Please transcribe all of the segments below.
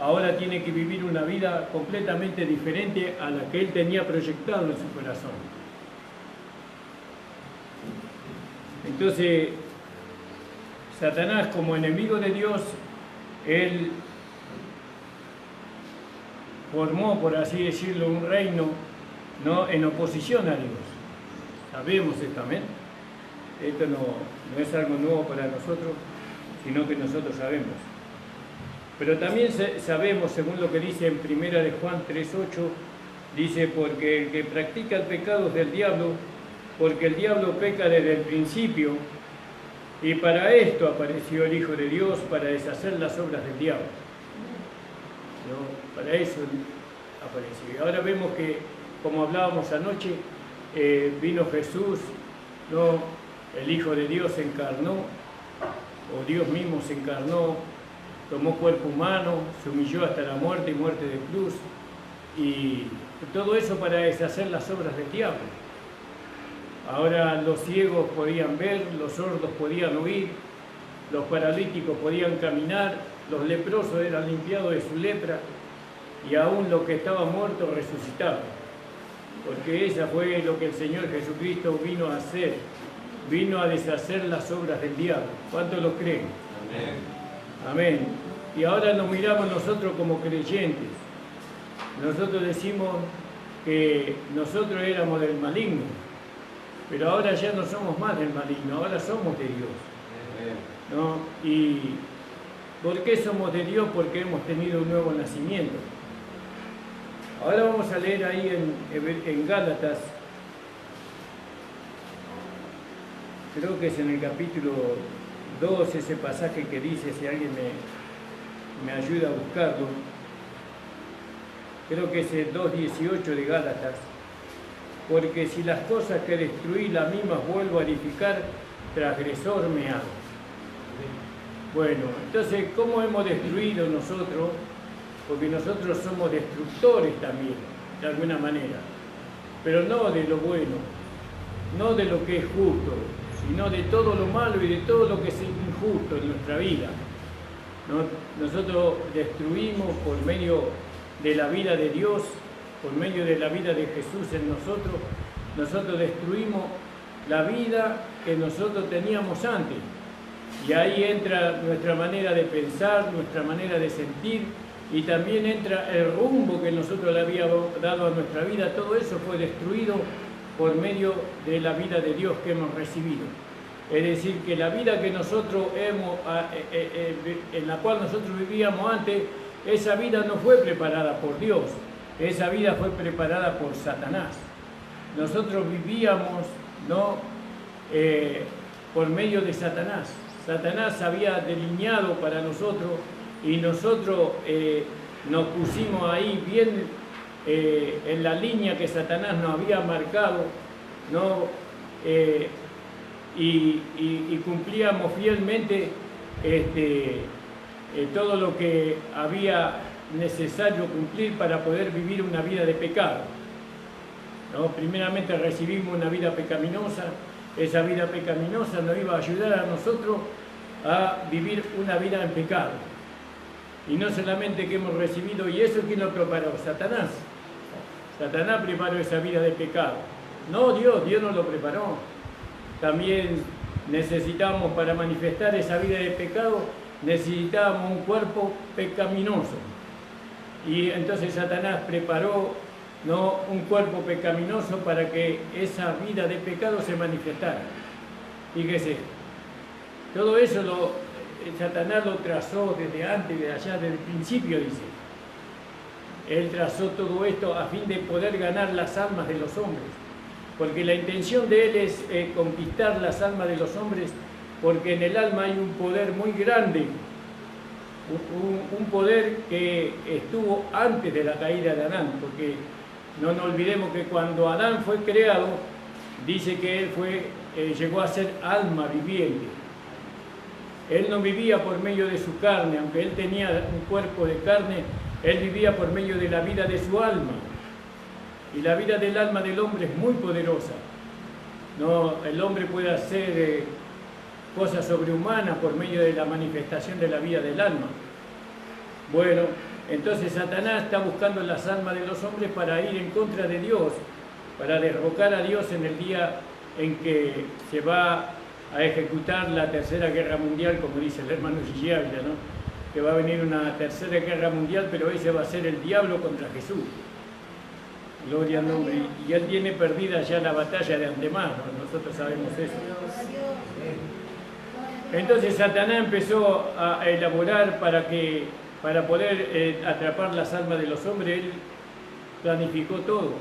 ahora tiene que vivir una vida completamente diferente a la que él tenía proyectado en su corazón. Entonces, Satanás, como enemigo de Dios, él formó, por así decirlo, un reino, ¿no?, en oposición a Dios. Sabemos esto, amén. Esto no es algo nuevo para nosotros, sino que nosotros sabemos. Pero también sabemos, según lo que dice en 1 de Juan 3:8, dice, porque el que practica el pecado es del diablo, porque el diablo peca desde el principio, y para esto apareció el Hijo de Dios, para deshacer las obras del diablo. ¿No? Para eso apareció. Y ahora vemos que, como hablábamos anoche, vino Jesús, ¿no? El Hijo de Dios se encarnó, o Dios mismo se encarnó, tomó cuerpo humano, se humilló hasta la muerte y muerte de cruz, y todo eso para deshacer las obras del diablo. Ahora los ciegos podían ver, los sordos podían oír, los paralíticos podían caminar, los leprosos eran limpiados de su lepra, y aún los que estaban muertos resucitaban. Porque eso fue lo que el Señor Jesucristo vino a hacer, vino a deshacer las obras del diablo. ¿Cuántos lo creen? Amén. Amén. Y ahora nos miramos nosotros como creyentes. Nosotros decimos que nosotros éramos del maligno, pero ahora ya no somos más del maligno, ahora somos de Dios, ¿no? ¿Y por qué somos de Dios? Porque hemos tenido un nuevo nacimiento. Ahora vamos a leer ahí en Gálatas, creo que es en el capítulo 2, ese pasaje que dice, si alguien me ayuda a buscarlo, creo que es el 2:18 de Gálatas, porque si las cosas que destruí las mismas vuelvo a edificar, transgresor me hago. Bueno, entonces, ¿cómo hemos destruido nosotros? Porque nosotros somos destructores también, de alguna manera, pero no de lo bueno, no de lo que es justo, sino de todo lo malo y de todo lo que es injusto en nuestra vida. Nosotros destruimos por medio de la vida de Dios, por medio de la vida de Jesús en nosotros, nosotros destruimos la vida que nosotros teníamos antes. Y ahí entra nuestra manera de pensar, nuestra manera de sentir, y también entra el rumbo que nosotros le habíamos dado a nuestra vida. Todo eso fue destruido por medio de la vida de Dios que hemos recibido. Es decir, que la vida que nosotros en la cual nosotros vivíamos antes, esa vida no fue preparada por Dios, esa vida fue preparada por Satanás. Nosotros vivíamos, ¿no?, por medio de Satanás. Satanás había delineado para nosotros y nosotros nos pusimos ahí bien en la línea que Satanás nos había marcado, ¿no? Y cumplíamos fielmente todo lo que había necesario cumplir para poder vivir una vida de pecado, ¿no? Primeramente recibimos una vida pecaminosa. Esa vida pecaminosa nos iba a ayudar a nosotros a vivir una vida en pecado. Y no solamente que hemos recibido, ¿y eso quién lo preparó? Satanás. Satanás preparó esa vida de pecado. No Dios, Dios nos lo preparó. También necesitábamos, para manifestar esa vida de pecado, necesitábamos un cuerpo pecaminoso. Y entonces Satanás preparó, ¿no?, un cuerpo pecaminoso para que esa vida de pecado se manifestara. Fíjese, todo eso Satanás lo trazó desde antes, desde allá, desde el principio, dice. Él trazó todo esto a fin de poder ganar las almas de los hombres. Porque la intención de él es conquistar las almas de los hombres, porque en el alma hay un poder muy grande, un poder que estuvo antes de la caída de Adán, porque no nos olvidemos que cuando Adán fue creado, dice que él llegó a ser alma viviente. Él no vivía por medio de su carne, aunque él tenía un cuerpo de carne, él vivía por medio de la vida de su alma. Y la vida del alma del hombre es muy poderosa. No, el hombre puede hacer cosas sobrehumanas por medio de la manifestación de la vida del alma. Bueno, entonces Satanás está buscando las almas de los hombres para ir en contra de Dios, para derrocar a Dios en el día en que se va a ejecutar la tercera guerra mundial, como dice el hermano Gigi Ávila, ¿no? Que va a venir una tercera guerra mundial, pero ese va a ser el diablo contra Jesús. Gloria al nombre. Y él tiene perdida ya la batalla de antemano, nosotros sabemos eso. Entonces Satanás empezó a elaborar para poder atrapar las almas de los hombres. Él planificó todo.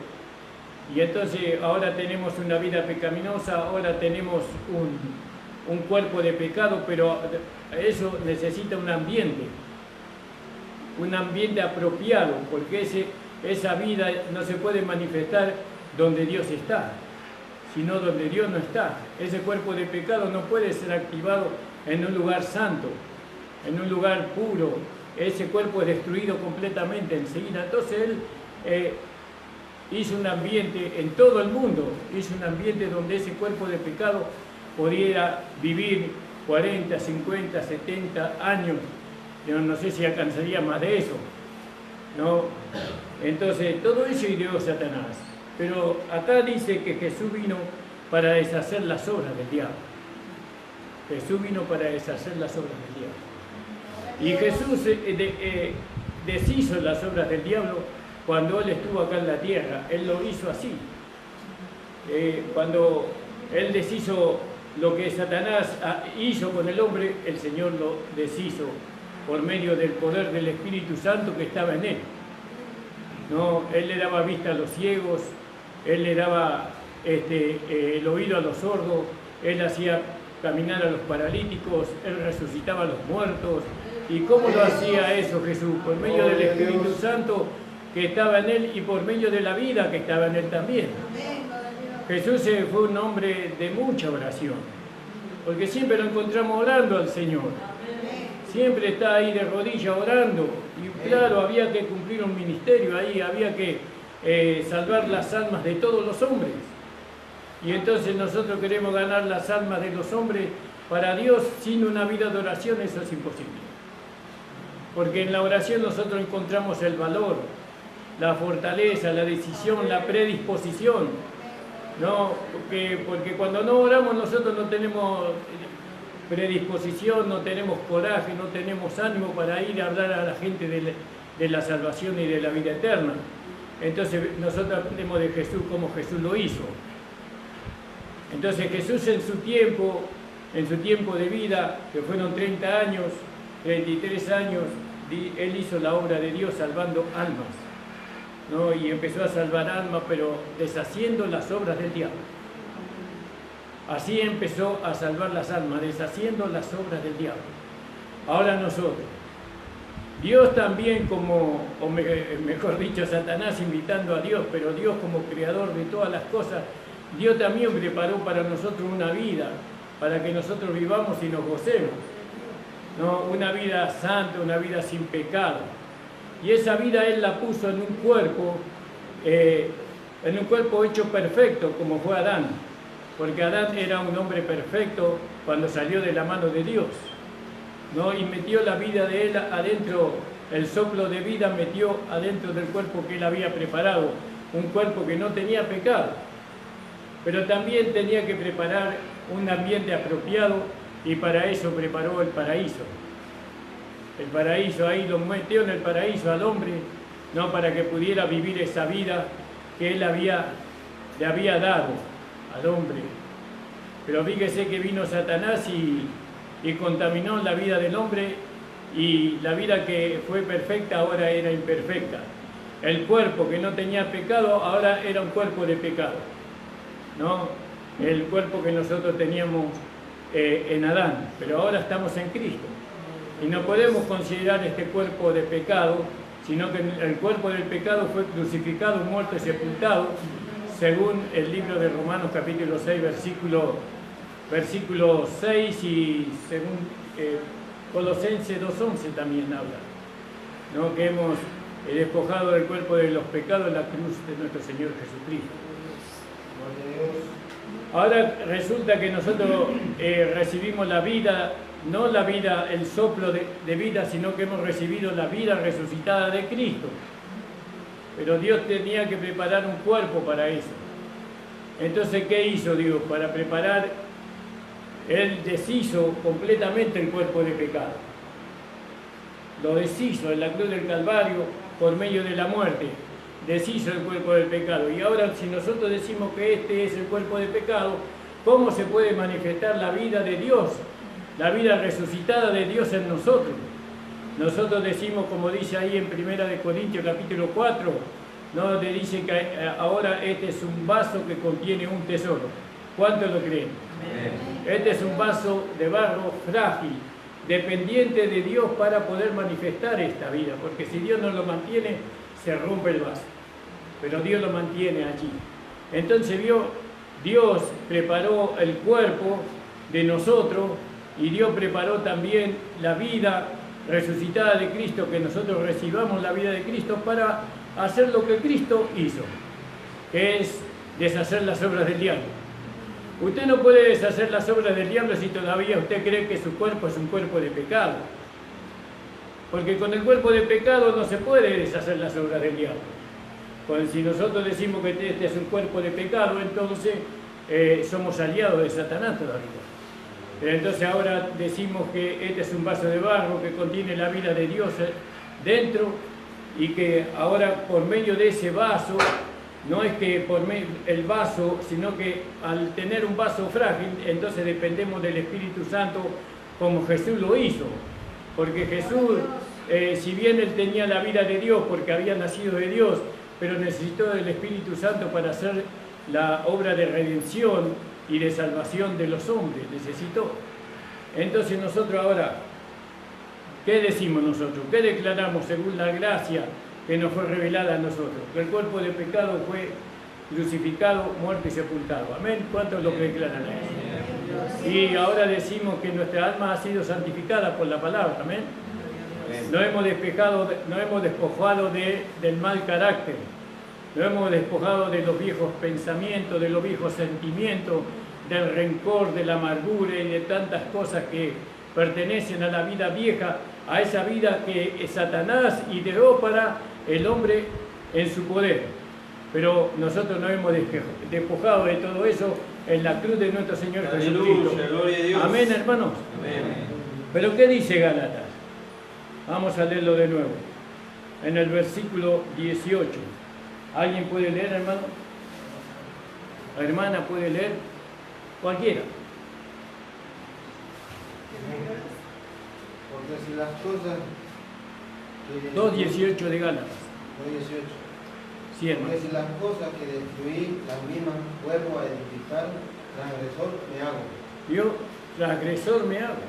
Y entonces ahora tenemos una vida pecaminosa, ahora tenemos un cuerpo de pecado, pero eso necesita un ambiente apropiado, porque esa vida no se puede manifestar donde Dios está, sino donde Dios no está. Ese cuerpo de pecado no puede ser activado en un lugar santo, en un lugar puro. Ese cuerpo es destruido completamente enseguida. Entonces él hizo un ambiente en todo el mundo, hizo un ambiente donde ese cuerpo de pecado pudiera vivir 40, 50, 70 años. Yo no sé si alcanzaría más de eso, ¿no? Entonces, todo eso ideó Satanás. Pero acá dice que Jesús vino para deshacer las obras del diablo. Jesús vino para deshacer las obras del diablo. Y Jesús deshizo las obras del diablo cuando Él estuvo acá en la tierra. Él lo hizo así. Cuando Él deshizo lo que Satanás hizo con el hombre, el Señor lo deshizo por medio del poder del Espíritu Santo que estaba en Él. ¿No? Él le daba vista a los ciegos, Él le daba el oído a los sordos, Él hacía caminar a los paralíticos, Él resucitaba a los muertos. ¿Y cómo lo hacía eso Jesús? Por medio del Espíritu Santo que estaba en Él y por medio de la vida que estaba en Él también. Jesús fue un hombre de mucha oración, porque siempre lo encontramos orando al Señor. Siempre está ahí de rodillas orando. Y claro, había que cumplir un ministerio ahí, había que salvar las almas de todos los hombres. Y entonces nosotros queremos ganar las almas de los hombres para Dios sin una vida de oración, eso es imposible. Porque en la oración nosotros encontramos el valor, la fortaleza, la decisión, la predisposición. ¿No? Porque cuando no oramos nosotros no tenemos predisposición, no tenemos coraje, no tenemos ánimo para ir a hablar a la gente de la salvación y de la vida eterna. Entonces nosotros aprendemos de Jesús como Jesús lo hizo. Entonces Jesús en su tiempo de vida, que fueron 30 años, 33 años, Él hizo la obra de Dios salvando almas, ¿no? Y empezó a salvar almas, pero deshaciendo las obras del diablo. Así empezó a salvar las almas, deshaciendo las obras del diablo. Ahora nosotros, Dios también mejor dicho, Satanás invitando a Dios, pero Dios como creador de todas las cosas, Dios también preparó para nosotros una vida, para que nosotros vivamos y nos gocemos, ¿no? Una vida santa, una vida sin pecado. Y esa vida Él la puso en un cuerpo hecho perfecto, como fue Adán. Porque Adán era un hombre perfecto cuando salió de la mano de Dios, ¿no? Y metió la vida de él adentro, el soplo de vida metió adentro del cuerpo que él había preparado, un cuerpo que no tenía pecado, pero también tenía que preparar un ambiente apropiado y para eso preparó el paraíso. El paraíso, ahí lo metió en el paraíso al hombre, ¿no? Para que pudiera vivir esa vida que él le había dado al hombre. Pero fíjese que vino Satanás y contaminó la vida del hombre, y la vida que fue perfecta ahora era imperfecta. El cuerpo que no tenía pecado ahora era un cuerpo de pecado, ¿no? El cuerpo que nosotros teníamos en Adán, pero ahora estamos en Cristo. Y no podemos considerar este cuerpo de pecado, sino que el cuerpo del pecado fue crucificado, muerto y sepultado, según el libro de Romanos capítulo 6, versículo 6, y según Colosenses 2:11 también habla, ¿no? Que hemos despojado del cuerpo de los pecados en la cruz de nuestro Señor Jesucristo. Ahora resulta que nosotros recibimos la vida no la vida, el soplo de vida, sino que hemos recibido la vida resucitada de Cristo. Pero Dios tenía que preparar un cuerpo para eso. Entonces, ¿qué hizo Dios? Para preparar, Él deshizo completamente el cuerpo de pecado. Lo deshizo en la cruz del Calvario por medio de la muerte. Deshizo el cuerpo del pecado. Y ahora, si nosotros decimos que este es el cuerpo de pecado, ¿cómo se puede manifestar la vida de Dios? La vida resucitada de Dios en nosotros. Nosotros decimos, como dice ahí en 1 Corintios capítulo 4, ¿no? Le dice que ahora este es un vaso que contiene un tesoro. ¿Cuántos lo creen? Este es un vaso de barro frágil, dependiente de Dios para poder manifestar esta vida, porque si Dios no lo mantiene, se rompe el vaso. Pero Dios lo mantiene allí. Entonces Dios preparó el cuerpo de nosotros y Dios preparó también la vida resucitada de Cristo, que nosotros recibamos la vida de Cristo para hacer lo que Cristo hizo, que es deshacer las obras del diablo. Usted no puede deshacer las obras del diablo si todavía usted cree que su cuerpo es un cuerpo de pecado. Porque con el cuerpo de pecado no se puede deshacer las obras del diablo. Pues si nosotros decimos que este es un cuerpo de pecado, entonces somos aliados de Satanás todavía. Pero entonces ahora decimos que este es un vaso de barro que contiene la vida de Dios dentro y que ahora por medio de ese vaso, no es que por medio el vaso, sino que al tener un vaso frágil, entonces dependemos del Espíritu Santo como Jesús lo hizo. Porque Jesús, si bien Él tenía la vida de Dios porque había nacido de Dios, pero necesitó del Espíritu Santo para hacer la obra de redención y de salvación de los hombres, necesitó. Entonces nosotros ahora, ¿qué decimos nosotros? ¿Qué declaramos según la gracia que nos fue revelada a nosotros? Que el cuerpo de pecado fue crucificado, muerto y sepultado. Amén. ¿Cuántos lo declaran eso? Y ahora decimos que nuestra alma ha sido santificada por la palabra. Amén. Nos hemos despojado del mal carácter. Nos hemos despojado de los viejos pensamientos, de los viejos sentimientos, del rencor, de la amargura y de tantas cosas que pertenecen a la vida vieja, a esa vida que Satanás ideó para el hombre en su poder. Pero nosotros nos hemos despojado de todo eso en la cruz de nuestro Señor Jesucristo. Gloria a Dios. Amén, hermanos. Amén. Pero ¿qué dice Gálatas? Vamos a leerlo de nuevo. En el versículo 18. ¿Alguien puede leer, hermano? ¿La hermana puede leer? Cualquiera. Porque si las cosas que 2.18 de Gálatas. 2:18. Sí, hermano. Porque si las cosas que destruí, las mismas vuelvo a edificar, transgresor me hago. Yo, transgresor me hago.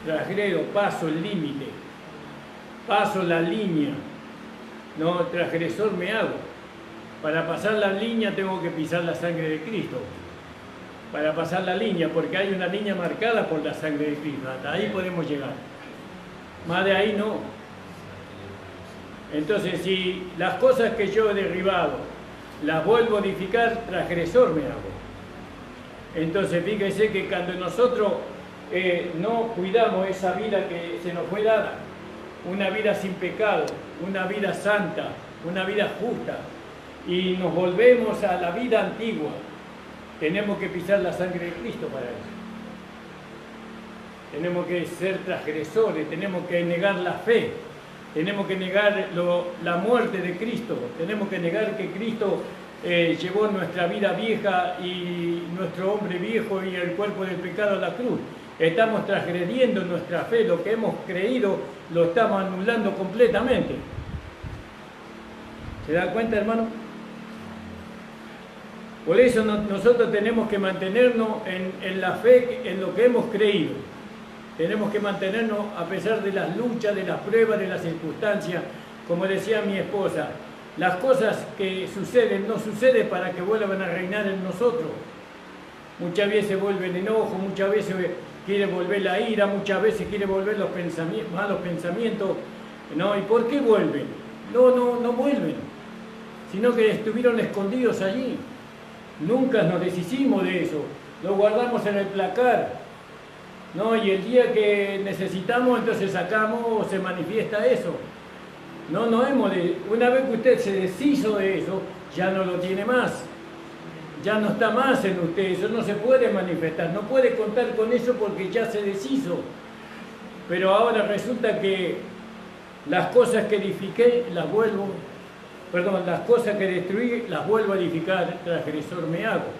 Transgredo, paso el límite. Paso la línea. No, transgresor me hago. Para pasar la línea tengo que pisar la sangre de Cristo. Para pasar la línea, porque hay una línea marcada por la sangre de Cristo. Hasta ahí podemos llegar. Más de ahí no. Entonces, si las cosas que yo he derribado las vuelvo a edificar, transgresor me hago. Entonces, fíjese que cuando nosotros no cuidamos esa vida que se nos fue dada, una vida sin pecado, una vida santa, una vida justa, y nos volvemos a la vida antigua, tenemos que pisar la sangre de Cristo para eso. Tenemos que ser transgresores, tenemos que negar la fe, tenemos que negar la muerte de Cristo, tenemos que negar que Cristo llevó nuestra vida vieja y nuestro hombre viejo y el cuerpo del pecado a la cruz. Estamos transgrediendo nuestra fe, lo que hemos creído lo estamos anulando completamente. ¿Se da cuenta, hermano? Por eso nosotros tenemos que mantenernos en la fe, en lo que hemos creído. Tenemos que mantenernos a pesar de las luchas, de las pruebas, de las circunstancias. Como decía mi esposa, las cosas que suceden no suceden para que vuelvan a reinar en nosotros. Muchas veces vuelve el enojo, muchas veces quiere volver la ira, muchas veces quiere volver los malos pensamientos. ¿No? ¿Y por qué vuelven? No vuelven, sino que estuvieron escondidos allí. Nunca nos deshicimos de eso, lo guardamos en el placar. ¿no? Y el día que necesitamos, entonces sacamos o se manifiesta eso. No una vez que usted se deshizo de eso, ya no lo tiene más. Ya no está más en usted, eso no se puede manifestar, no puede contar con eso porque ya se deshizo. Pero ahora resulta que las cosas que edifiqué, las cosas que destruí, las vuelvo a edificar, transgresor me hago.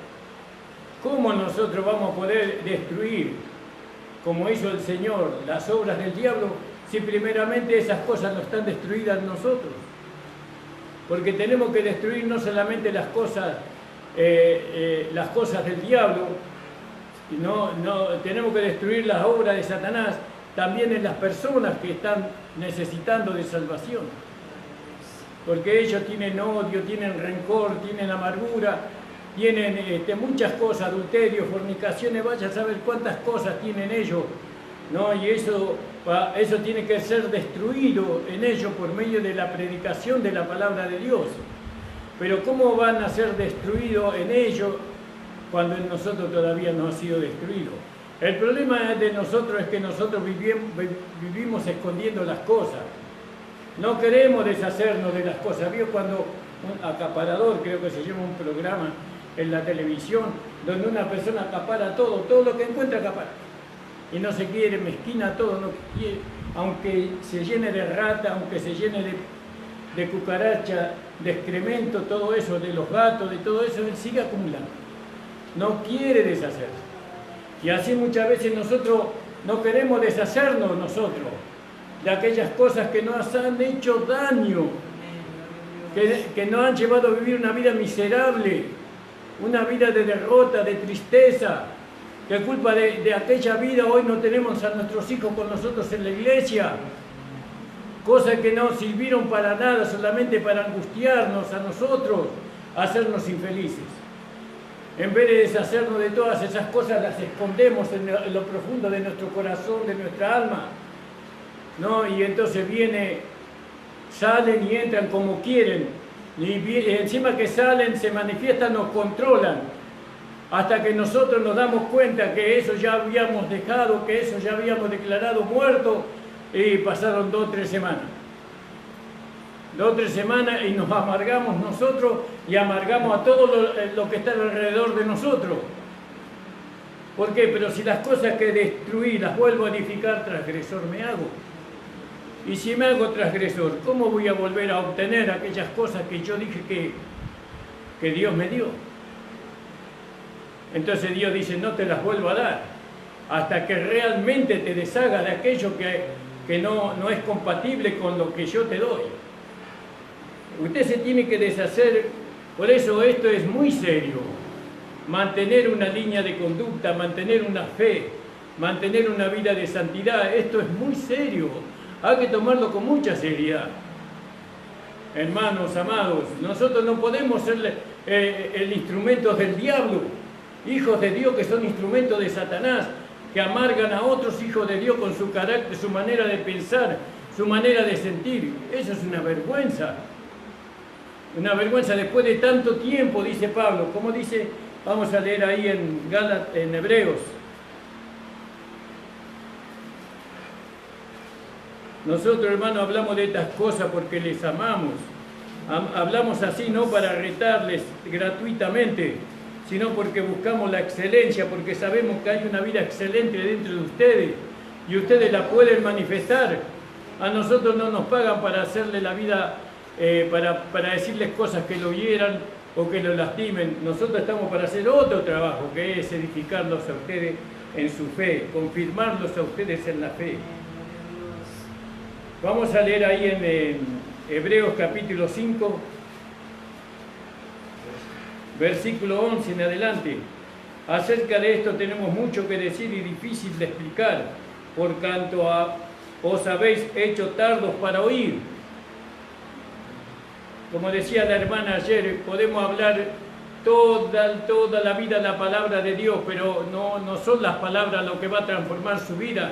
¿Cómo nosotros vamos a poder destruir, como hizo el Señor, las obras del diablo, si primeramente esas cosas no están destruidas en nosotros? Porque tenemos que destruir no solamente las cosas del diablo, tenemos que destruir las obras de Satanás, también en las personas que están necesitando de salvación. Porque ellos tienen odio, tienen rencor, tienen amargura, tienen muchas cosas, adulterio, fornicaciones, vaya a saber cuántas cosas tienen ellos, ¿no? Y eso tiene que ser destruido en ellos por medio de la predicación de la palabra de Dios. Pero ¿cómo van a ser destruidos en ellos cuando en nosotros todavía no ha sido destruido? El problema de nosotros es que nosotros vivimos escondiendo las cosas. No queremos deshacernos de las cosas. ¿Vio cuando un acaparador, creo que se llama un programa en la televisión, donde una persona acapara todo lo que encuentra acapara? Y no se quiere, mezquina todo, no quiere, aunque se llene de rata, aunque se llene de cucaracha, de excremento, todo eso, de los gatos, de todo eso, él sigue acumulando. No quiere deshacerse. Y así muchas veces nosotros no queremos deshacernos nosotros de aquellas cosas que nos han hecho daño, que nos han llevado a vivir una vida miserable, una vida de derrota, de tristeza, que culpa de aquella vida hoy no tenemos a nuestros hijos con nosotros en la iglesia, cosas que no sirvieron para nada, solamente para angustiarnos a nosotros, hacernos infelices. En vez de deshacernos de todas esas cosas, las escondemos en lo profundo de nuestro corazón, de nuestra alma, ¿no? Y entonces salen y entran como quieren, y encima que salen, se manifiestan, nos controlan, hasta que nosotros nos damos cuenta que eso ya habíamos dejado, que eso ya habíamos declarado muerto, y pasaron 2 o 3 semanas. 2 o 3 semanas y nos amargamos nosotros y amargamos a todo lo que está alrededor de nosotros. ¿Por qué? Pero si las cosas que destruí las vuelvo a edificar, transgresor me hago. Y si me hago transgresor, ¿cómo voy a volver a obtener aquellas cosas que yo dije que Dios me dio? Entonces Dios dice, no te las vuelvo a dar, hasta que realmente te deshagas de aquello que no es compatible con lo que yo te doy. Usted se tiene que deshacer, por eso esto es muy serio. Mantener una línea de conducta, mantener una fe, mantener una vida de santidad, esto es muy serio. Hay que tomarlo con mucha seriedad. Hermanos, amados, nosotros no podemos ser el instrumento del diablo, hijos de Dios que son instrumentos de Satanás, que amargan a otros hijos de Dios con su carácter, su manera de pensar, su manera de sentir. Eso es una vergüenza. Una vergüenza después de tanto tiempo, dice Pablo. Como dice, vamos a leer ahí en Hebreos. Nosotros, hermanos, hablamos de estas cosas porque les amamos. Hablamos así no para retarles gratuitamente, sino porque buscamos la excelencia, porque sabemos que hay una vida excelente dentro de ustedes y ustedes la pueden manifestar. A nosotros no nos pagan para hacerle la vida, para decirles cosas que lo hieran o que lo lastimen. Nosotros estamos para hacer otro trabajo, que es edificarlos a ustedes en su fe, confirmarlos a ustedes en la fe. Vamos a leer ahí en Hebreos capítulo 5, versículo 11 en adelante. Acerca de esto tenemos mucho que decir y difícil de explicar, por cuanto os habéis hecho tardos para oír. Como decía la hermana ayer, podemos hablar toda la vida la palabra de Dios, pero no son las palabras lo que va a transformar su vida,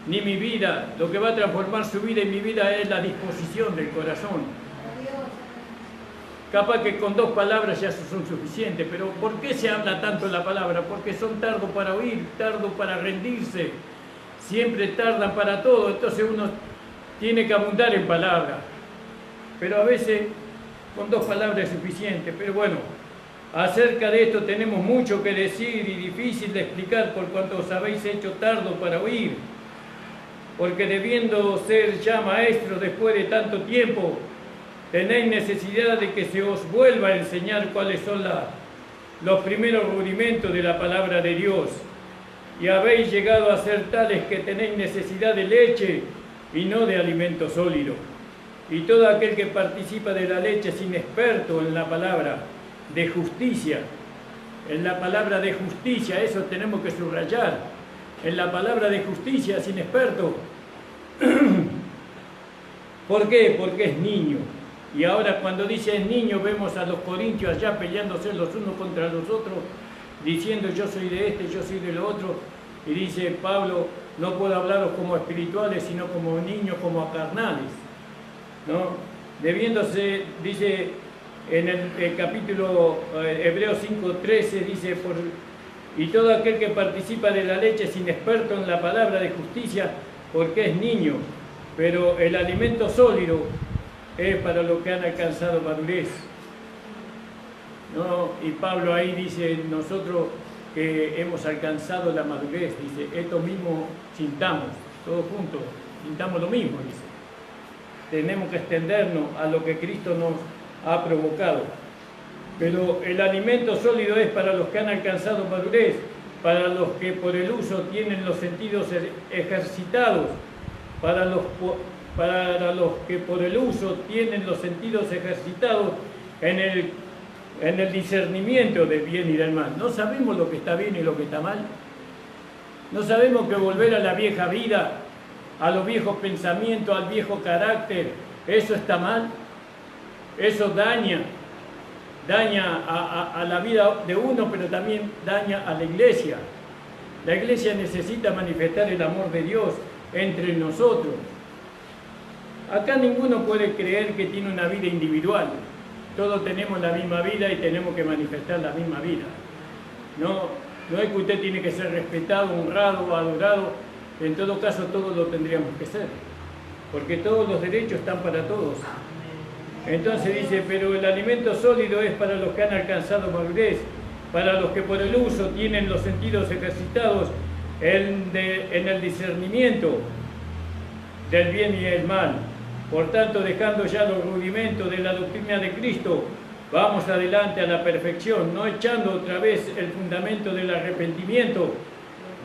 ni mi vida. Lo que va a transformar su vida y mi vida es la disposición del corazón. Capaz que con 2 palabras ya son suficientes, pero ¿por qué se habla tanto la palabra? Porque son tardos para oír, tardos para rendirse, siempre tardan para todo, entonces uno tiene que abundar en palabras. Pero a veces con 2 palabras es suficiente. Pero bueno, acerca de esto tenemos mucho que decir y difícil de explicar por cuanto os habéis hecho tardo para oír. Porque debiendo ser ya maestros después de tanto tiempo, tenéis necesidad de que se os vuelva a enseñar cuáles son los primeros rudimentos de la palabra de Dios. Y habéis llegado a ser tales que tenéis necesidad de leche y no de alimento sólido. Y todo aquel que participa de la leche es inexperto en la palabra de justicia. En la palabra de justicia, eso tenemos que subrayar. En la palabra de justicia es inexperto. ¿Por qué? Porque es niño. Y ahora cuando dice es niño, vemos a los corintios allá peleándose los unos contra los otros, diciendo yo soy de este, yo soy de lo otro. Y dice Pablo, no puedo hablaros como espirituales, sino como niños, como carnales, ¿no? Debiéndose, dice en el capítulo Hebreos 5:13, dice, y todo aquel que participa de la leche es inexperto en la palabra de justicia, porque es niño, pero el alimento sólido es para los que han alcanzado madurez, ¿no? Y Pablo ahí dice, nosotros que hemos alcanzado la madurez, dice, esto mismo sintamos, todos juntos, sintamos lo mismo, dice. Tenemos que extendernos a lo que Cristo nos ha provocado. Pero el alimento sólido es para los que han alcanzado madurez, para los que por el uso tienen los sentidos ejercitados, para los que por el uso tienen los sentidos ejercitados en el discernimiento del bien y del mal. No sabemos lo que está bien y lo que está mal. No sabemos que volver a la vieja vida, a los viejos pensamientos, al viejo carácter, eso está mal. Eso daña a la vida de uno, pero también daña a la iglesia. La iglesia necesita manifestar el amor de Dios entre nosotros. Acá ninguno puede creer que tiene una vida individual. Todos tenemos la misma vida y tenemos que manifestar la misma vida. No es que usted tiene que ser respetado, honrado o adorado. En todo caso, todos lo tendríamos que ser. Porque todos los derechos están para todos. Entonces dice, pero el alimento sólido es para los que han alcanzado madurez, para los que por el uso tienen los sentidos ejercitados en el discernimiento del bien y el mal. Por tanto, dejando ya los rudimentos de la doctrina de Cristo, vamos adelante a la perfección, no echando otra vez el fundamento del arrepentimiento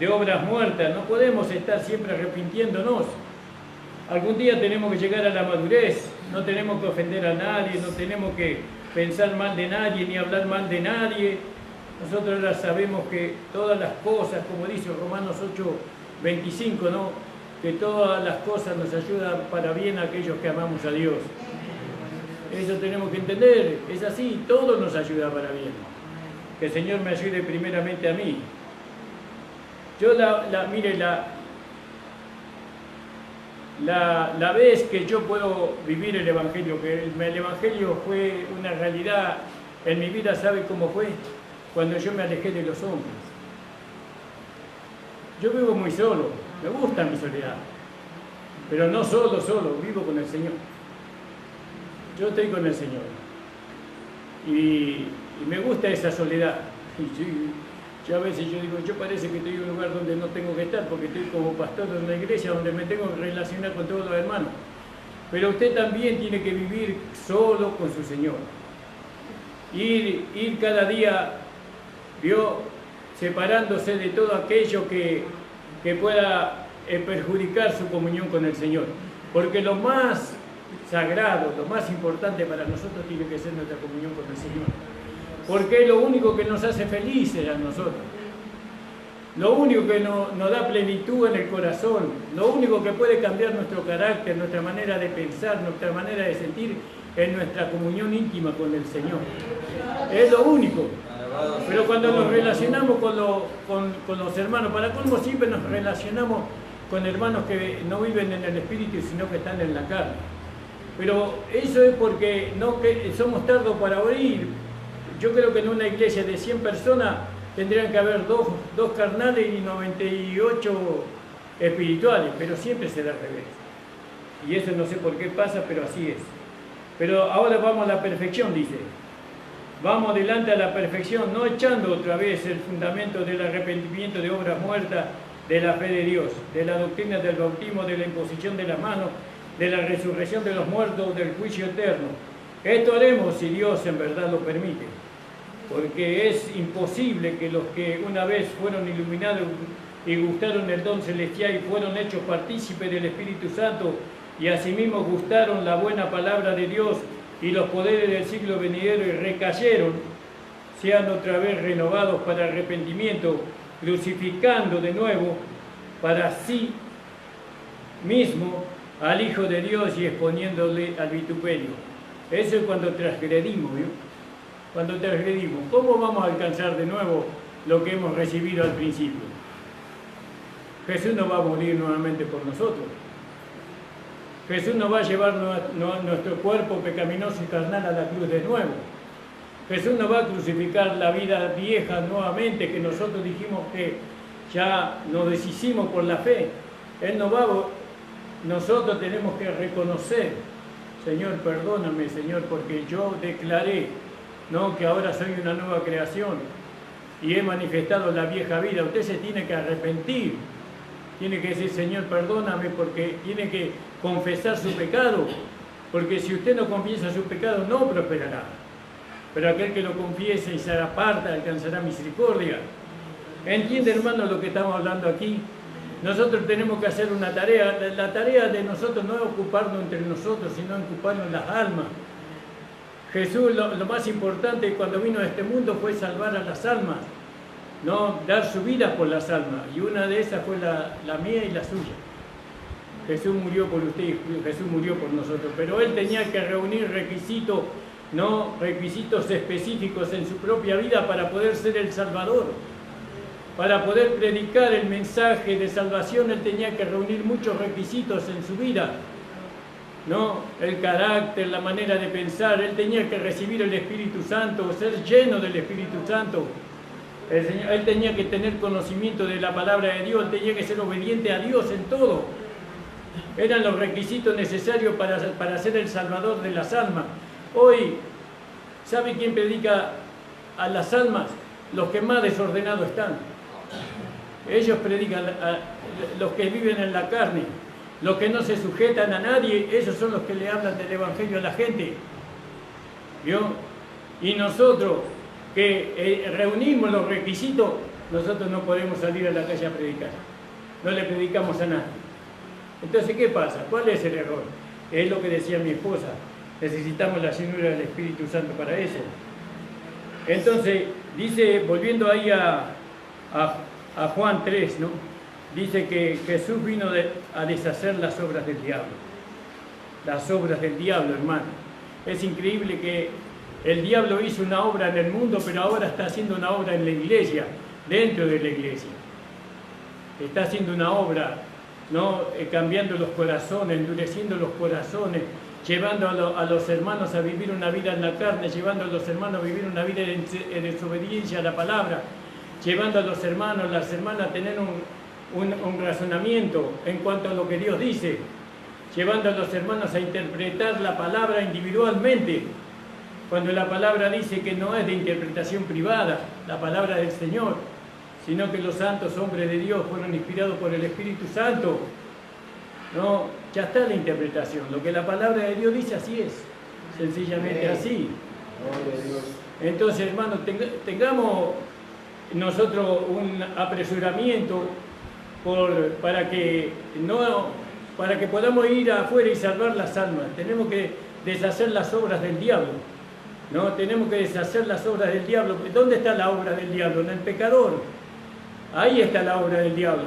de obras muertas. No podemos estar siempre arrepintiéndonos. Algún día tenemos que llegar a la madurez, no tenemos que ofender a nadie, no tenemos que pensar mal de nadie ni hablar mal de nadie. Nosotros ahora sabemos que todas las cosas, como dice Romanos 8:25, ¿no? Que todas las cosas nos ayudan para bien a aquellos que amamos a Dios. Eso tenemos que entender, es así, todo nos ayuda para bien. Que el Señor me ayude primeramente a mí. Yo mire, la vez que yo puedo vivir el Evangelio, que el Evangelio fue una realidad en mi vida, ¿sabe cómo fue? Cuando yo me alejé de los hombres. Yo vivo muy solo, me gusta mi soledad, pero no solo, vivo con el Señor. Yo estoy con el Señor y me gusta esa soledad. Yo a veces yo digo, yo parece que estoy en un lugar donde no tengo que estar, porque estoy como pastor de una iglesia donde me tengo que relacionar con todos los hermanos. Pero usted también tiene que vivir solo con su Señor. Ir cada día, separándose de todo aquello que pueda perjudicar su comunión con el Señor. Porque lo más sagrado, lo más importante para nosotros tiene que ser nuestra comunión con el Señor. Porque es lo único que nos hace felices a nosotros. Lo único que nos da plenitud en el corazón. Lo único que puede cambiar nuestro carácter, nuestra manera de pensar, nuestra manera de sentir, es nuestra comunión íntima con el Señor. Es lo único. Pero cuando nos relacionamos con los hermanos, para colmo siempre nos relacionamos con hermanos que no viven en el Espíritu, sino que están en la carne. Pero eso es porque que somos tardos para oír. Yo creo que en una iglesia de 100 personas tendrían que haber dos carnales y 98 espirituales, pero siempre será al revés. Y eso no sé por qué pasa, pero así es. Pero ahora vamos a la perfección, dice. Vamos adelante a la perfección, no echando otra vez el fundamento del arrepentimiento de obras muertas, de la fe de Dios, de la doctrina del bautismo, de la imposición de las manos, de la resurrección de los muertos, del juicio eterno. Esto haremos si Dios en verdad lo permite, porque es imposible que los que una vez fueron iluminados y gustaron el don celestial y fueron hechos partícipes del Espíritu Santo y asimismo gustaron la buena palabra de Dios y los poderes del siglo venidero y recayeron, sean otra vez renovados para arrepentimiento, crucificando de nuevo para sí mismo al Hijo de Dios y exponiéndole al vituperio. Eso es cuando transgredimos, ¿vio? Cuando transgredimos. ¿Cómo vamos a alcanzar de nuevo lo que hemos recibido al principio? Jesús no va a morir nuevamente por nosotros. Jesús no va a llevar nuestro cuerpo pecaminoso y carnal a la cruz de nuevo. Jesús no va a crucificar la vida vieja nuevamente, que nosotros dijimos que ya nos deshicimos por la fe. Él no va a... Nosotros tenemos que reconocer, Señor, perdóname, Señor, porque yo declaré, ¿no?, que ahora soy una nueva creación y he manifestado la vieja vida. Usted se tiene que arrepentir. Tiene que decir, Señor, perdóname, porque tiene que confesar su pecado, porque si usted no confiesa su pecado, no prosperará. Pero aquel que lo confiese y se aparta alcanzará misericordia. ¿Entiende, hermano, lo que estamos hablando aquí? Nosotros tenemos que hacer una tarea. La tarea de nosotros no es ocuparnos entre nosotros, sino ocuparnos en las almas. Jesús, lo más importante cuando vino a este mundo fue salvar a las almas, no dar su vida por las almas, y una de esas fue la mía y la suya. Jesús murió por usted y Jesús murió por nosotros, pero Él tenía que reunir requisitos, no requisitos específicos en su propia vida para poder ser el Salvador. Para poder predicar el mensaje de salvación, Él tenía que reunir muchos requisitos en su vida, ¿no? El carácter, la manera de pensar. Él tenía que recibir el Espíritu Santo, ser lleno del Espíritu Santo. Él tenía que tener conocimiento de la palabra de Dios, él tenía que ser obediente a Dios en todo. Eran los requisitos necesarios para ser el Salvador de las almas. Hoy, ¿sabe quién predica a las almas? Los que más desordenados están. Ellos predican a los que viven en la carne, los que no se sujetan a nadie. Esos son los que le hablan del Evangelio a la gente, ¿vio? Y nosotros que reunimos los requisitos, nosotros no podemos salir a la calle a predicar, no le predicamos a nadie. Entonces, ¿qué pasa? ¿Cuál es el error? Es lo que decía mi esposa, necesitamos la llenura del Espíritu Santo para eso. Entonces, dice, volviendo ahí a Juan 3, ¿no? Dice que Jesús vino a deshacer las obras del diablo. Las obras del diablo, hermano. Es increíble que el diablo hizo una obra en el mundo, pero ahora está haciendo una obra en la iglesia, dentro de la iglesia. Está haciendo una obra, ¿no? Cambiando los corazones, endureciendo los corazones, llevando a los hermanos a vivir una vida en la carne, llevando a los hermanos a vivir una vida en desobediencia a la palabra, llevando a los hermanos, las hermanas a tener un razonamiento en cuanto a lo que Dios dice, llevando a los hermanos a interpretar la palabra individualmente, cuando la palabra dice que no es de interpretación privada, la palabra del Señor, sino que los santos hombres de Dios fueron inspirados por el Espíritu Santo. No, ya está la interpretación, lo que la palabra de Dios dice así es, sencillamente así. Entonces, hermanos, tengamos nosotros un apresuramiento para que podamos ir afuera y salvar las almas. Tenemos que deshacer las obras del diablo, ¿no? Tenemos que deshacer las obras del diablo. ¿Dónde está la obra del diablo? En el pecador. Ahí está la obra del diablo.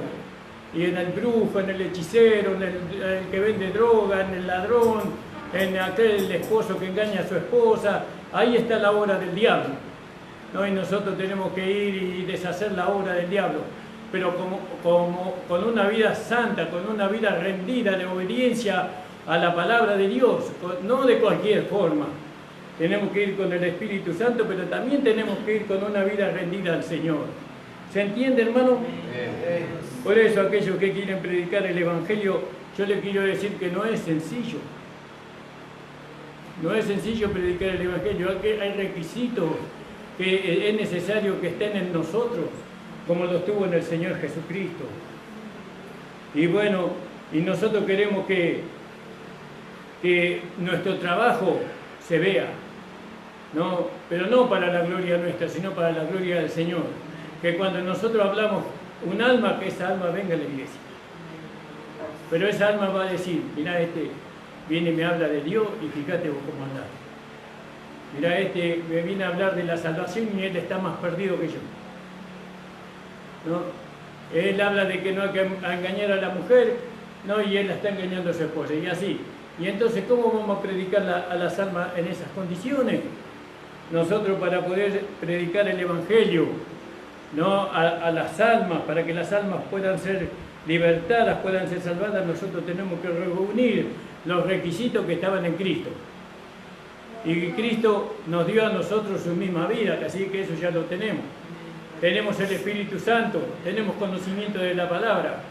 Y en el brujo, en el hechicero, en el que vende droga, en el ladrón, en aquel esposo que engaña a su esposa. Ahí está la obra del diablo, ¿no? Y nosotros tenemos que ir y deshacer la obra del diablo, pero con una vida santa, con una vida rendida de obediencia a la palabra de Dios, no de cualquier forma. Tenemos que ir con el Espíritu Santo, pero también tenemos que ir con una vida rendida al Señor. ¿Se entiende, hermano? Por eso aquellos que quieren predicar el Evangelio, yo les quiero decir que no es sencillo. No es sencillo predicar el Evangelio, hay requisitos que es necesario que estén en nosotros, como lo tuvo en el Señor Jesucristo. Y bueno, y nosotros queremos que nuestro trabajo se vea, ¿no? Pero no para la gloria nuestra, sino para la gloria del Señor. Que cuando nosotros hablamos un alma, que esa alma venga a la iglesia. Pero esa alma va a decir, mirá, viene y me habla de Dios y fíjate vos cómo andás. Mirá, me viene a hablar de la salvación y él está más perdido que yo. ¿No? Él habla de que no hay que engañar a la mujer, ¿no? Y él la está engañando a su esposa, y así. Y entonces, ¿cómo vamos a predicar a las almas en esas condiciones? Nosotros, para poder predicar el Evangelio, ¿no? a las almas, para que las almas puedan ser libertadas, puedan ser salvadas, nosotros tenemos que reunir los requisitos que estaban en Cristo. Y Cristo nos dio a nosotros su misma vida, así que eso ya lo tenemos. Tenemos el Espíritu Santo, tenemos conocimiento de la palabra,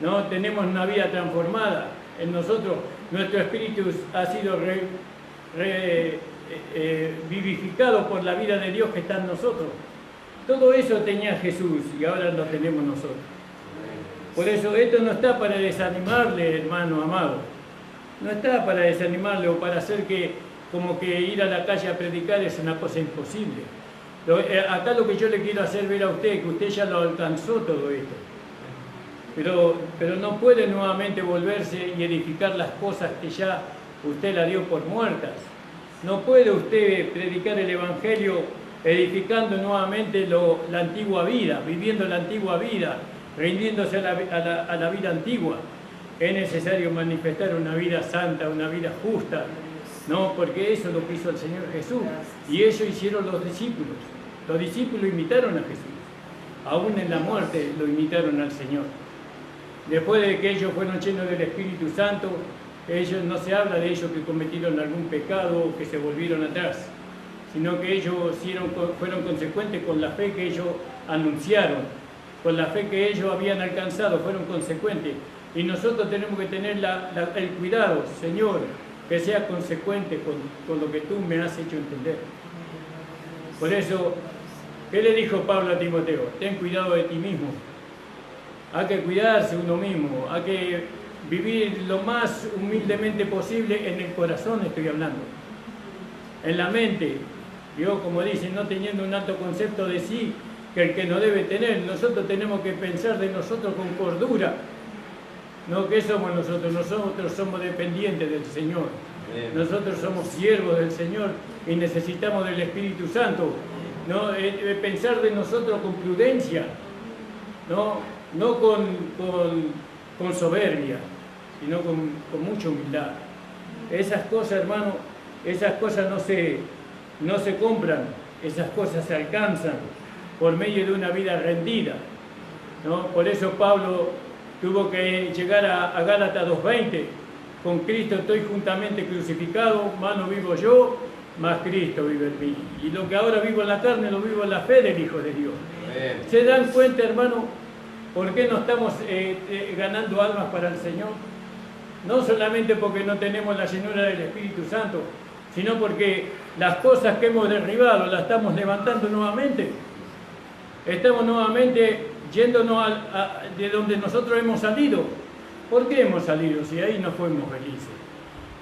¿no? Tenemos una vida transformada. En nosotros, nuestro espíritu ha sido vivificado por la vida de Dios que está en nosotros. Todo eso tenía Jesús y ahora lo tenemos nosotros. Por eso esto no está para desanimarle, hermano amado. No está para desanimarle o para hacer como que ir a la calle a predicar es una cosa imposible. Acá lo que yo le quiero hacer ver a usted, que usted ya lo alcanzó todo esto. Pero no puede nuevamente volverse y edificar las cosas que ya usted la dio por muertas. No puede usted predicar el Evangelio edificando nuevamente la antigua vida, viviendo la antigua vida, rindiéndose a la vida antigua. Es necesario manifestar una vida santa, una vida justa, ¿no? Porque eso es lo que hizo el Señor Jesús. Y eso hicieron los discípulos. Los discípulos imitaron a Jesús. Aún en la muerte lo imitaron al Señor. Después de que ellos fueron llenos del Espíritu Santo, no se habla de ellos que cometieron algún pecado o que se volvieron atrás, sino que ellos fueron consecuentes con la fe que ellos anunciaron, con la fe que ellos habían alcanzado, fueron consecuentes. Y nosotros tenemos que tener el cuidado, Señor, que sea consecuente con lo que tú me has hecho entender. Por eso, ¿qué le dijo Pablo a Timoteo? Ten cuidado de ti mismo. Hay que cuidarse uno mismo, hay que vivir lo más humildemente posible en el corazón, estoy hablando. En la mente, Dios, como dice, no teniendo un alto concepto de sí, que el que no debe tener. Nosotros tenemos que pensar de nosotros con cordura. No, ¿qué somos nosotros? Nosotros somos dependientes del Señor. Nosotros somos siervos del Señor y necesitamos del Espíritu Santo. ¿No? Pensar de nosotros con prudencia, no con soberbia, sino con mucha humildad. Esas cosas, hermano, esas cosas no se compran, esas cosas se alcanzan por medio de una vida rendida, ¿no? Por eso Pablo tuvo que llegar a Gálatas 2:20, con Cristo estoy juntamente crucificado, más no vivo yo, más Cristo vive en mí. Y lo que ahora vivo en la carne, lo vivo en la fe del Hijo de Dios. Amén. ¿Se dan cuenta, hermano, por qué no estamos ganando almas para el Señor? No solamente porque no tenemos la llenura del Espíritu Santo, sino porque las cosas que hemos derribado las estamos levantando nuevamente. Estamos nuevamente yéndonos de donde nosotros hemos salido. ¿Por qué hemos salido si ahí no fuimos felices?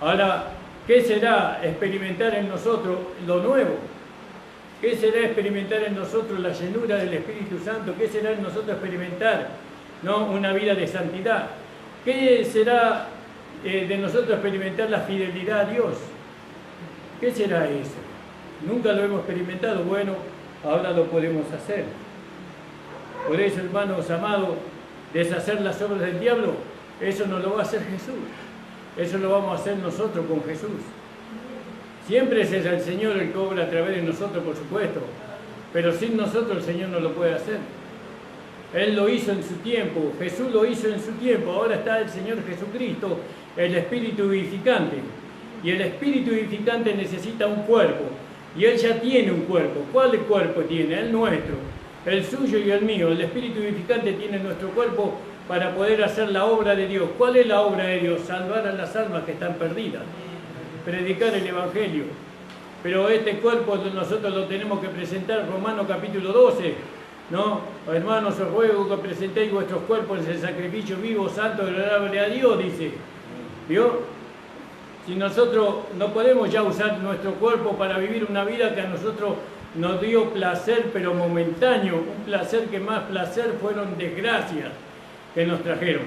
Ahora, ¿qué será experimentar en nosotros lo nuevo? ¿Qué será experimentar en nosotros la llenura del Espíritu Santo? ¿Qué será en nosotros experimentar, ¿no? una vida de santidad? ¿Qué será de nosotros experimentar la fidelidad a Dios? ¿Qué será eso? Nunca lo hemos experimentado. Bueno, ahora lo podemos hacer. Por eso, hermanos amados, deshacer las obras del diablo, eso no lo va a hacer Jesús. Eso lo vamos a hacer nosotros con Jesús. Siempre es el Señor el que obra a través de nosotros, por supuesto, pero sin nosotros el Señor no lo puede hacer. Él lo hizo en su tiempo, Jesús lo hizo en su tiempo, ahora está el Señor Jesucristo, el Espíritu vivificante. Y el Espíritu vivificante necesita un cuerpo, y Él ya tiene un cuerpo. ¿Cuál cuerpo tiene? El nuestro. el suyo y el mío. El Espíritu vivificante tiene nuestro cuerpo para poder hacer la obra de Dios. ¿Cuál es la obra de Dios? Salvar a las almas que están perdidas, predicar el Evangelio. Pero este cuerpo nosotros lo tenemos que presentar, Romanos capítulo 12, ¿no? Hermanos, os ruego que presentéis vuestros cuerpos en el sacrificio vivo, santo, agradable a Dios, dice. ¿Vio? Si nosotros no podemos ya usar nuestro cuerpo para vivir una vida que a nosotros nos dio placer, pero momentáneo, un placer que más placer fueron desgracias que nos trajeron.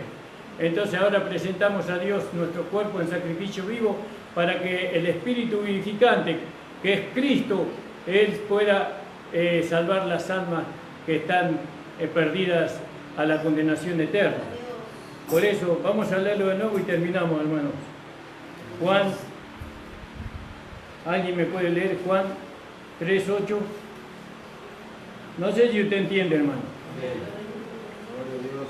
Entonces ahora presentamos a Dios nuestro cuerpo en sacrificio vivo para que el Espíritu vivificante, que es Cristo, Él pueda salvar las almas que están perdidas a la condenación eterna. Por eso, vamos a leerlo de nuevo y terminamos, hermanos. Juan, ¿alguien me puede leer Juan 3:8? No sé si usted entiende, hermano. Amén. Gloria a Dios.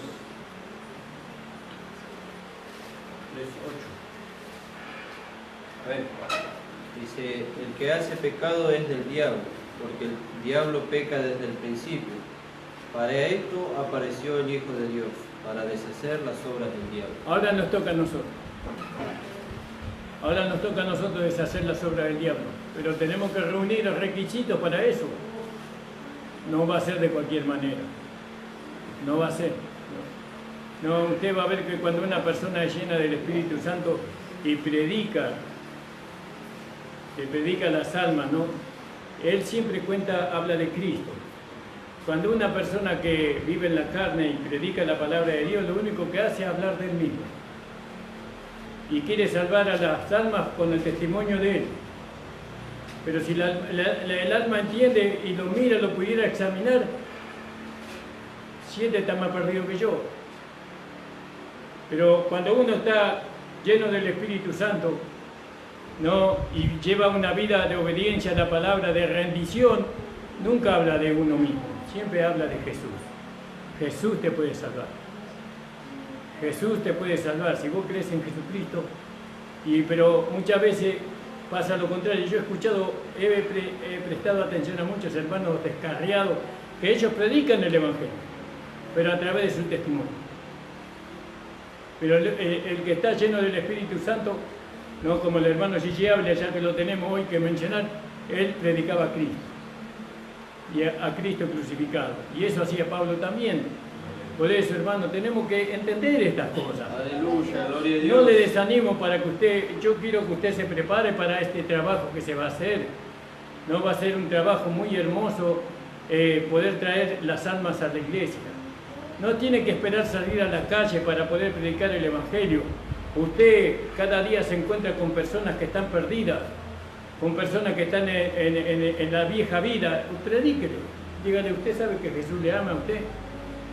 3:8. A ver, dice, el que hace pecado es del diablo, porque el diablo peca desde el principio. Para esto apareció el Hijo de Dios, para deshacer las obras del diablo. Ahora nos toca a nosotros. Ahora nos toca a nosotros deshacer las obras del diablo. Pero tenemos que reunir los requisitos para eso. No va a ser de cualquier manera. No va a ser. No, usted va a ver que cuando una persona es llena del Espíritu Santo y predica, que predica las almas, ¿no? Él siempre habla de Cristo. Cuando una persona que vive en la carne y predica la palabra de Dios, lo único que hace es hablar de él mismo. Y quiere salvar a las almas con el testimonio de él. Pero si el alma entiende y lo mira, lo pudiera examinar, 7 está más perdido que yo. Pero cuando uno está lleno del Espíritu Santo, ¿no? Y lleva una vida de obediencia a la palabra, de rendición, nunca habla de uno mismo, siempre habla de Jesús. Jesús te puede salvar. Jesús te puede salvar si vos crees en Jesucristo. Pero muchas veces pasa lo contrario. Yo he escuchado, he prestado atención a muchos hermanos descarriados que ellos predican el Evangelio, pero a través de su testimonio. Pero el que está lleno del Espíritu Santo, no como el hermano Gigi habla, ya que lo tenemos hoy que mencionar, él predicaba a Cristo, y a Cristo crucificado. Y eso hacía Pablo también. Por eso, hermano, tenemos que entender estas cosas. Aleluya, gloria a Dios. No le desanimo para que usted, yo quiero que usted se prepare para este trabajo que se va a hacer. No va a ser un trabajo muy hermoso poder traer las almas a la iglesia. No tiene que esperar salir a la calle para poder predicar el Evangelio. Usted cada día se encuentra con personas que están perdidas, con personas que están en la vieja vida. Predíquele, dígale, ¿usted sabe que Jesús le ama a usted?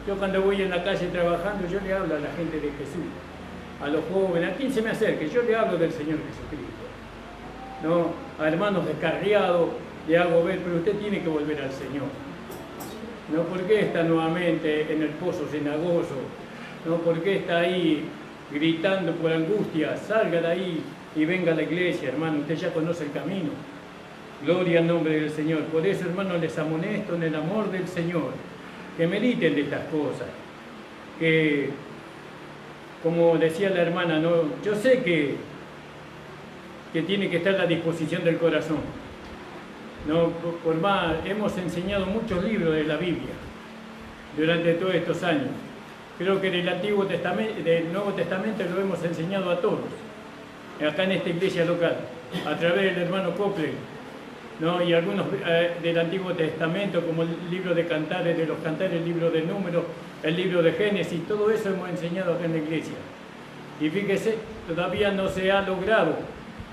Yo cuando voy en la calle trabajando, yo le hablo a la gente de Jesús, a los jóvenes, a quien se me acerque, yo le hablo del Señor Jesucristo. No, a hermanos descarriados le hago ver, pero usted tiene que volver al Señor. No, ¿por qué está nuevamente en el pozo cenagoso? No, ¿por qué está ahí gritando por angustia? Salga de ahí y venga a la iglesia, hermano, usted ya conoce el camino. Gloria al nombre del Señor. Por eso, hermano, les amonesto en el amor del Señor, que mediten de estas cosas, que, como decía la hermana, ¿no? Yo sé que tiene que estar a la disposición del corazón, ¿no? Por más, hemos enseñado muchos libros de la Biblia durante todos estos años. Creo que del Nuevo Testamento lo hemos enseñado a todos, acá en esta iglesia local, a través del hermano Copley, ¿no? Y algunos del Antiguo Testamento, como el libro de Cantares, de los Cantares, el libro de Números, el libro de Génesis, todo eso hemos enseñado acá en la iglesia. Y fíjese, todavía no se ha logrado,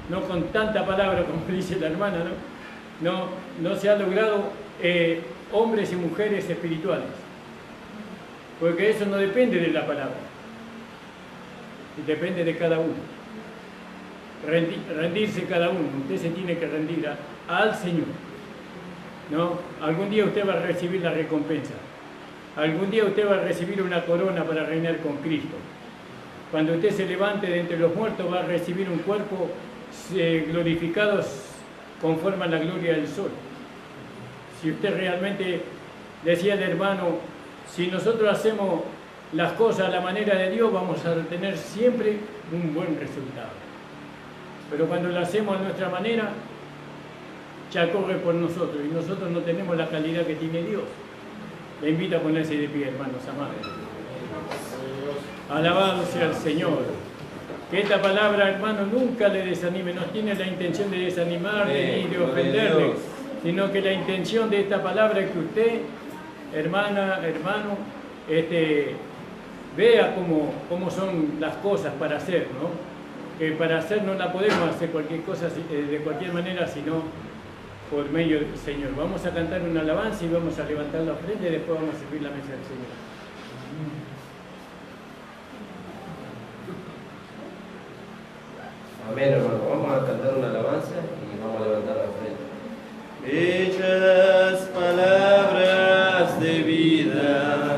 no con tanta palabra como dice la hermana, no se ha logrado hombres y mujeres espirituales, porque eso no depende de la palabra, depende de cada uno. Rendirse cada uno, usted se tiene que rendir al Señor, ¿no? Algún día usted va a recibir la recompensa, algún día usted va a recibir una corona para reinar con Cristo. Cuando usted se levante de entre los muertos va a recibir un cuerpo glorificado conforme a la gloria del sol. Si usted realmente decía el hermano, si nosotros hacemos las cosas a la manera de Dios, vamos a tener siempre un buen resultado. Pero cuando lo hacemos a nuestra manera, ya corre por nosotros y nosotros no tenemos la calidad que tiene Dios. Le invito a ponerse de pie, hermanos amados. Alabado sea el Señor. Que esta palabra, hermano, nunca le desanime, no tiene la intención de desanimarle ni de ofenderle, sino que la intención de esta palabra es que usted, hermana, hermano, vea cómo son las cosas para hacer, ¿no? Que para hacer no la podemos hacer cualquier cosa de cualquier manera, sino por medio del Señor. Vamos a cantar una alabanza y vamos a levantar la ofrenda y después vamos a servir la mesa del Señor. Amén, hermano. Vamos a cantar una alabanza y vamos a levantar la frente. Bellas palabras de vida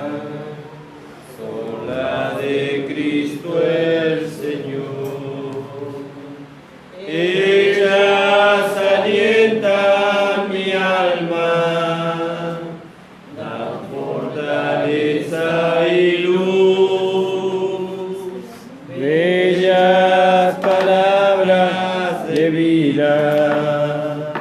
son la de Cristo el Señor. Ellas alientan mi alma, dan fortaleza y luz. Bellas palabras de vida.